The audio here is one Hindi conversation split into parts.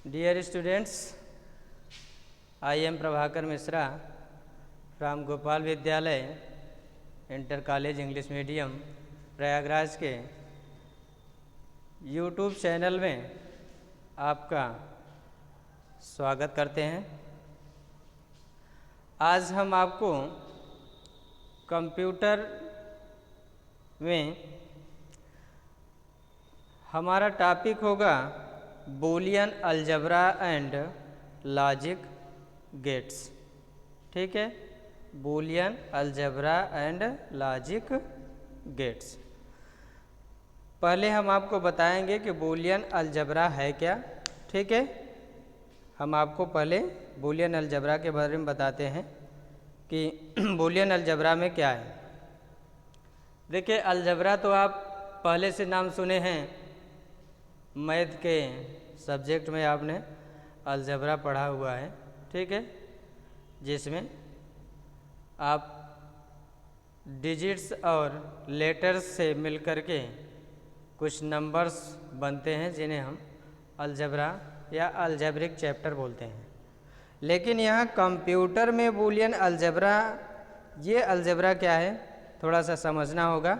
Dear students, I am Prabhakar Mishra from Gopal विद्यालय inter college English medium Prayagraj के YouTube चैनल में आपका स्वागत करते हैं। आज हम आपको कंप्यूटर में हमारा टॉपिक होगा Boolean algebra and logic gates. ठीक है, Boolean algebra and logic gates. पहले हम आपको बताएंगे कि बूलियन अलजेब्रा है क्या। ठीक है, हम आपको पहले बूलियन अलजेब्रा के बारे में बताते हैं कि बूलियन अलजेब्रा में क्या है। देखिए, अलजेब्रा तो आप पहले से नाम सुने हैं, मैथ के सब्जेक्ट में आपने अलजेब्रा पढ़ा हुआ है। ठीक है, जिसमें आप डिजिट्स और लेटर्स से मिलकर के कुछ नंबर्स बनते हैं जिन्हें हम अलजेब्रा या अलजेब्रिक चैप्टर बोलते हैं। लेकिन यहाँ कंप्यूटर में बूलियन अलजेब्रा, ये अलजेब्रा क्या है थोड़ा सा समझना होगा।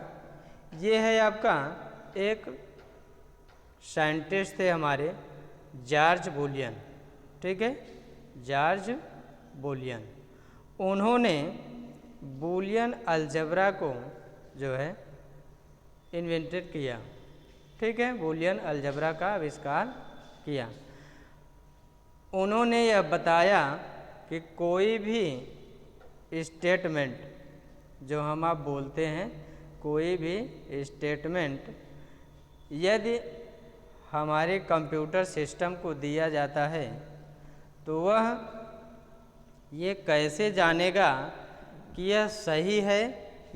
ये है आपका एक साइंटिस्ट थे हमारे जॉर्ज बूलियन। ठीक है, जॉर्ज बूलियन, उन्होंने बूलियन अलजेब्रा को जो है इन्वेंटेड किया। ठीक है, बूलियन अलजेब्रा का आविष्कार किया। उन्होंने यह बताया कि कोई भी स्टेटमेंट जो हम आप बोलते हैं, कोई भी स्टेटमेंट यदि हमारे कंप्यूटर सिस्टम को दिया जाता है तो वह ये कैसे जानेगा कि यह सही है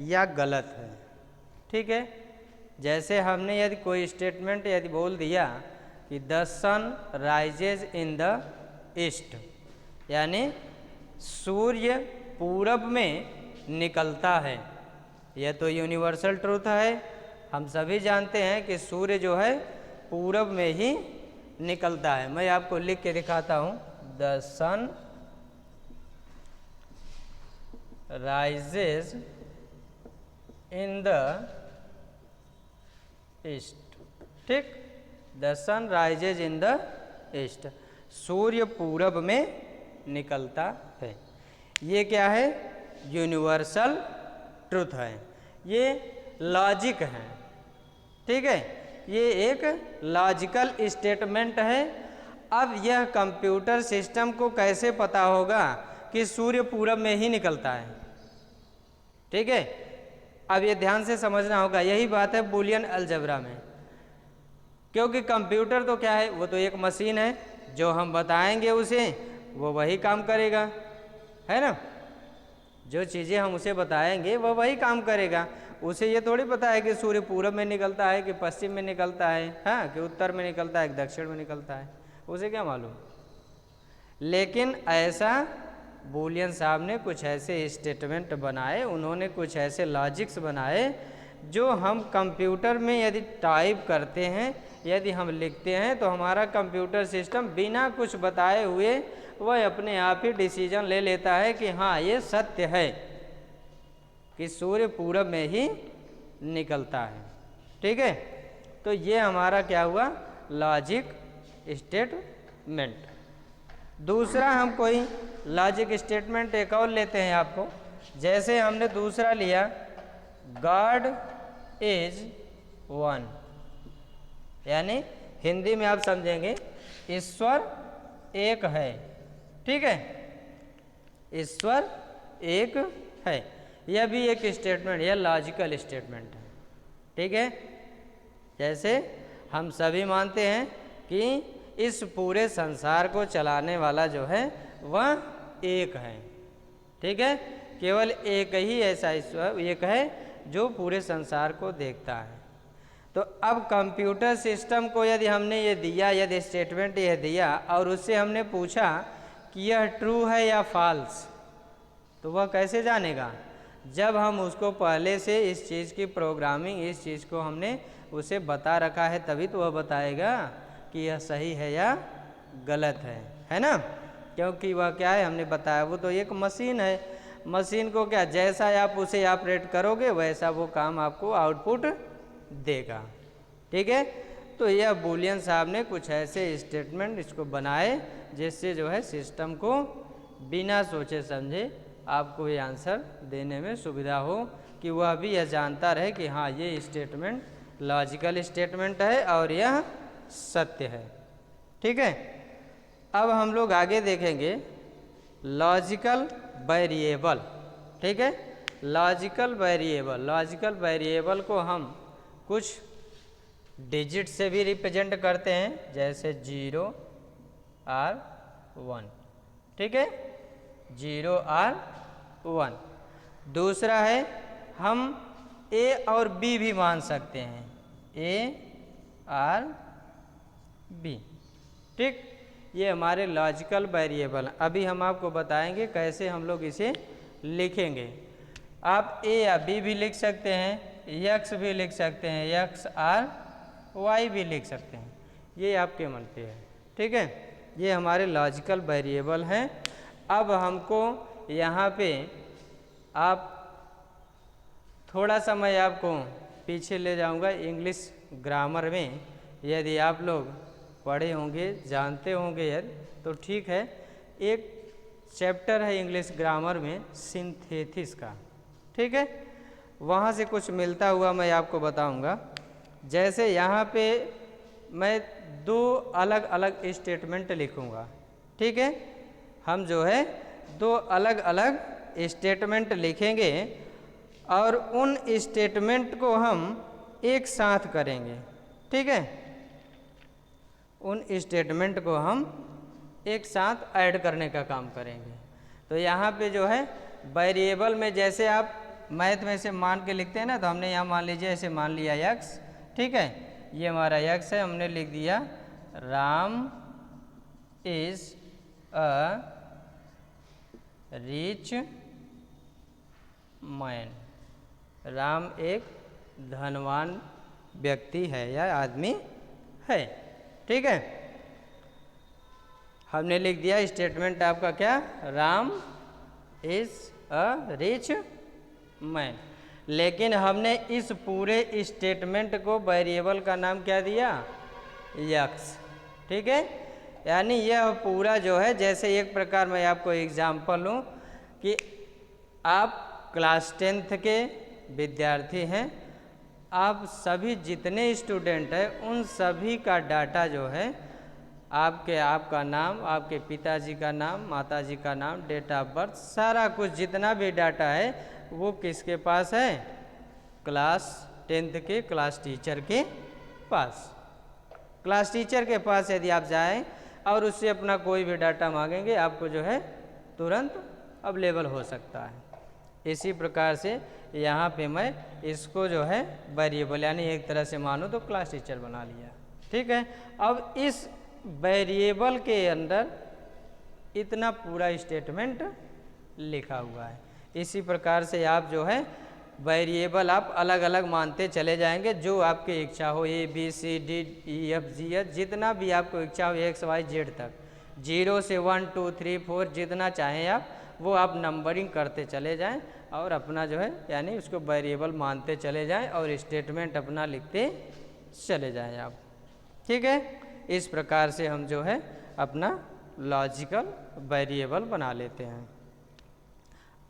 या गलत है। ठीक है, जैसे हमने यदि कोई स्टेटमेंट यदि बोल दिया कि the sun rises in the east, यानी सूर्य पूरब में निकलता है, यह तो यूनिवर्सल ट्रूथ है। हम सभी जानते हैं कि सूर्य जो है पूरब में ही निकलता है। मैं आपको लिख के दिखाता हूँ, the sun rises in the east. ठीक, the sun rises in the east, सूर्य पूरब में निकलता है। ये क्या है? यूनिवर्सल ट्रूथ है, ये लॉजिक है। ठीक है, ये एक लॉजिकल स्टेटमेंट है। अब यह कंप्यूटर सिस्टम को कैसे पता होगा कि सूर्य पूरब में ही निकलता है? ठीक है, अब ये ध्यान से समझना होगा। यही बात है बूलियन अलजेब्रा में, क्योंकि कंप्यूटर तो क्या है, वो तो एक मशीन है, जो हम बताएंगे उसे वो वही काम करेगा, है ना। जो चीज़ें हम उसे बताएंगे वह वही काम करेगा। उसे ये थोड़ी पता है कि सूर्य पूरब में निकलता है कि पश्चिम में निकलता है, हाँ, कि उत्तर में निकलता है कि दक्षिण में निकलता है, उसे क्या मालूम। लेकिन ऐसा बूलियन साहब ने कुछ ऐसे स्टेटमेंट बनाए, उन्होंने कुछ ऐसे लॉजिक्स बनाए जो हम कंप्यूटर में यदि टाइप करते हैं, यदि हम लिखते हैं तो हमारा कंप्यूटर सिस्टम बिना कुछ बताए हुए वह अपने आप ही डिसीजन ले लेता है कि हाँ, ये सत्य है कि सूर्य पूरब में ही निकलता है। ठीक है, तो ये हमारा क्या हुआ, लॉजिक स्टेटमेंट। दूसरा हम कोई लॉजिक स्टेटमेंट एक और लेते हैं आपको। जैसे हमने दूसरा लिया, गॉड इज वन, यानी हिंदी में आप समझेंगे ईश्वर एक है। ठीक है, ईश्वर एक है, यह भी एक स्टेटमेंट, यह लॉजिकल स्टेटमेंट है। ठीक है, जैसे हम सभी मानते हैं कि इस पूरे संसार को चलाने वाला जो है वह एक है। ठीक है, केवल एक ही ऐसा ईश्वर एक है जो पूरे संसार को देखता है। तो अब कंप्यूटर सिस्टम को यदि हमने ये दिया, यदि स्टेटमेंट यह दिया और उससे हमने पूछा कि यह ट्रू है या फॉल्स, तो वह कैसे जानेगा? जब हम उसको पहले से इस चीज़ की प्रोग्रामिंग, इस चीज़ को हमने उसे बता रखा है, तभी तो वह बताएगा कि यह सही है या गलत है ना, क्योंकि वह क्या है हमने बताया वो तो एक मशीन है, मशीन को क्या जैसा आप उसे ऑपरेट करोगे वैसा वो काम आपको आउटपुट देगा। ठीक है, तो यह बूलियन साहब ने कुछ ऐसे स्टेटमेंट इसको बनाए जिससे जो है सिस्टम को बिना सोचे समझे आपको ये आंसर देने में सुविधा हो, कि वह भी यह जानता रहे कि हाँ ये स्टेटमेंट लॉजिकल स्टेटमेंट है और यह सत्य है। ठीक है, अब हम लोग आगे देखेंगे लॉजिकल वेरिएबल। ठीक है, लॉजिकल वेरिएबल को हम कुछ डिजिट से भी रिप्रेजेंट करते हैं, जैसे 0 और 1। ठीक है, 0 और 1। दूसरा है हम A और B भी मान सकते हैं, A और B। ठीक, ये हमारे लॉजिकल वेरिएबल। अभी हम आपको बताएंगे कैसे हम लोग इसे लिखेंगे। आप A या B भी लिख सकते हैं, X भी लिख सकते हैं, X और Y भी लिख सकते हैं, ये आपके मन पे है। ठीक है, ये हमारे लॉजिकल वेरिएबल हैं। अब हमको यहाँ पे आप थोड़ा सा मैं आपको पीछे ले जाऊँगा इंग्लिश ग्रामर में। यदि आप लोग पढ़े होंगे, जानते होंगे यदि, तो ठीक है। एक चैप्टर है इंग्लिश ग्रामर में सिंथेसिस का। ठीक है, वहाँ से कुछ मिलता हुआ मैं आपको बताऊँगा। जैसे यहाँ पे मैं 2 अलग अलग स्टेटमेंट लिखूँगा। ठीक है, हम जो है 2 अलग अलग स्टेटमेंट लिखेंगे और उन स्टेटमेंट को हम एक साथ करेंगे। ठीक है, उन स्टेटमेंट को हम एक साथ ऐड करने का काम करेंगे। तो यहाँ पे जो है वेरिएबल में जैसे आप मैथ में से मान के लिखते हैं ना, तो हमने यहाँ मान लीजिए ऐसे मान लिया x। ठीक है, ये हमारा x है, हमने लिख दिया Ram is a rich man. Ram एक धनवान व्यक्ति है या आदमी है। ठीक है, हमने लिख दिया स्टेटमेंट आपका क्या, Ram is a rich man. लेकिन हमने इस पूरे स्टेटमेंट को वेरिएबल का नाम क्या दिया, x। ठीक है, यानी यह पूरा जो है, जैसे एक प्रकार मैं आपको एग्जाम्पल लूँ कि आप क्लास 10th के विद्यार्थी हैं, आप सभी जितने स्टूडेंट हैं उन सभी का डाटा जो है आपका नाम, आपके पिताजी का नाम, माताजी का नाम, डेट ऑफ बर्थ, सारा कुछ जितना भी डाटा है वो किसके पास है, क्लास 10th के क्लास टीचर के पास। क्लास टीचर के पास यदि आप जाएं और उससे अपना कोई भी डाटा मांगेंगे, आपको जो है तुरंत अवेलेबल हो सकता है। इसी प्रकार से यहाँ पे मैं इसको जो है वेरिएबल यानी एक तरह से मानो तो क्लास टीचर बना लिया। ठीक है, अब इस वेरिएबल के अंदर इतना पूरा स्टेटमेंट लिखा हुआ है। इसी प्रकार से आप जो है वेरिएबल आप अलग अलग मानते चले जाएंगे, जो आपकी इच्छा हो, ABCDEFG जितना भी आपको इच्छा हो XYZ तक, 0 से 1 2 3 4 जितना चाहें आप वो आप नंबरिंग करते चले जाएं और अपना जो है यानी उसको वेरिएबल मानते चले जाएं और स्टेटमेंट अपना लिखते चले जाएं आप। ठीक है, इस प्रकार से हम जो है अपना लॉजिकल वेरिएबल बना लेते हैं।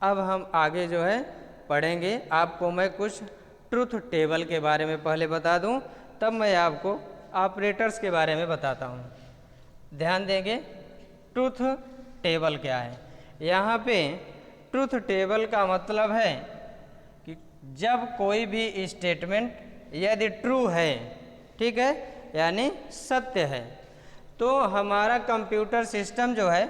अब हम आगे जो है पढ़ेंगे। आपको मैं कुछ ट्रुथ टेबल के बारे में पहले बता दूं, तब मैं आपको ऑपरेटर्स के बारे में बताता हूं। ध्यान देंगे, ट्रुथ टेबल क्या है। यहाँ पे ट्रुथ टेबल का मतलब है कि जब कोई भी स्टेटमेंट यदि ट्रू है, ठीक है, यानी सत्य है, तो हमारा कंप्यूटर सिस्टम जो है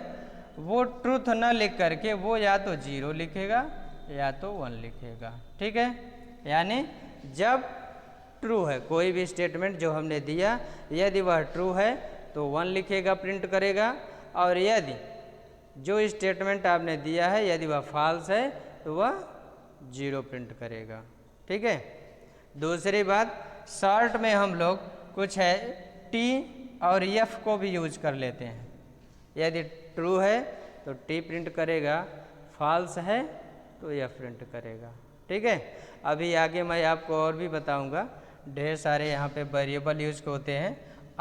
वो ट्रुथ न लिख करके वो या तो 0 लिखेगा या तो 1 लिखेगा। ठीक है, यानी जब ट्रू है कोई भी स्टेटमेंट जो हमने दिया, यदि वह ट्रू है तो 1 लिखेगा, प्रिंट करेगा, और यदि जो स्टेटमेंट आपने दिया है यदि वह फॉल्स है तो वह 0 प्रिंट करेगा। ठीक है, दूसरी बात, शॉर्ट में हम लोग कुछ है T और F को भी यूज कर लेते हैं। यदि ट्रू है तो टी प्रिंट करेगा, फॉल्स है तो यह प्रिंट करेगा। ठीक है, अभी आगे मैं आपको और भी बताऊंगा। ढेर सारे यहाँ पे वेरिएबल यूज होते हैं,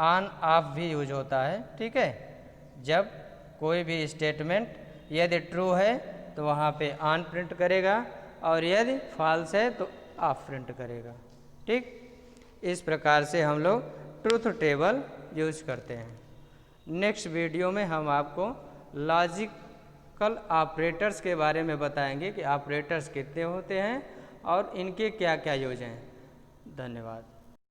ऑन ऑफ भी यूज होता है। ठीक है, जब कोई भी स्टेटमेंट यदि ट्रू है तो वहाँ पे ऑन प्रिंट करेगा और यदि फॉल्स है तो ऑफ प्रिंट करेगा। ठीक, इस प्रकार से हम लोग ट्रूथ टेबल यूज करते हैं। नेक्स्ट वीडियो में हम आपको लॉजिकल ऑपरेटर्स के बारे में बताएंगे कि ऑपरेटर्स कितने होते हैं और इनके क्या क्या यूज हैं। धन्यवाद।